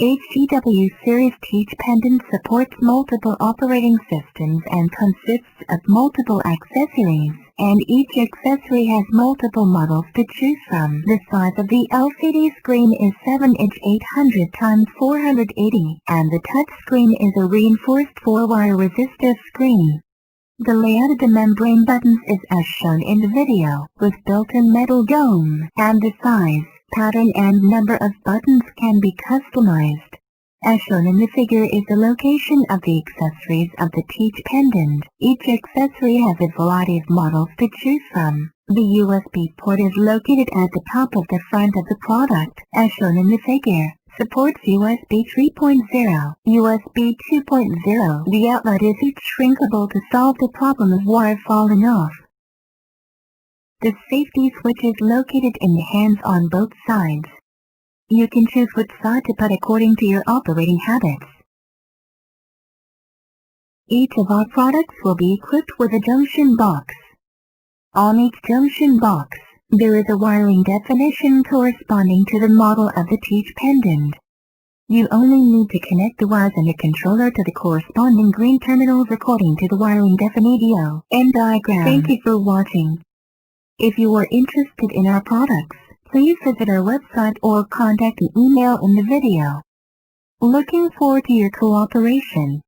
HTW series Teach pendant supports multiple operating systems and consists of multiple accessories, and each accessory has multiple models to choose from. The size of the LCD screen is 7-inch 800x480, and the touch screen is a reinforced 4-wire resistive screen. The layout of the membrane buttons is as shown in the video, with built-in metal dome, and the size, pattern and number of buttons can be customized. As shown in the figure is the location of the accessories of the Teach pendant. Each accessory has a variety of models to choose from. The USB port is located at the top of the front of the product, as shown in the figure. Supports USB 3.0, USB 2.0. The outlet is shrinkable to solve the problem of wire falling off. The safety switch is located in the hands on both sides. You can choose which side to put according to your operating habits. Each of our products will be equipped with a junction box. On each junction box, there is a wiring definition corresponding to the model of the Teach pendant. You only need to connect the wires in your controller to the corresponding green terminals according to the wiring definition and diagram. Thank you for watching. If you are interested in our products, please visit our website or contact the email in the video. Looking forward to your cooperation.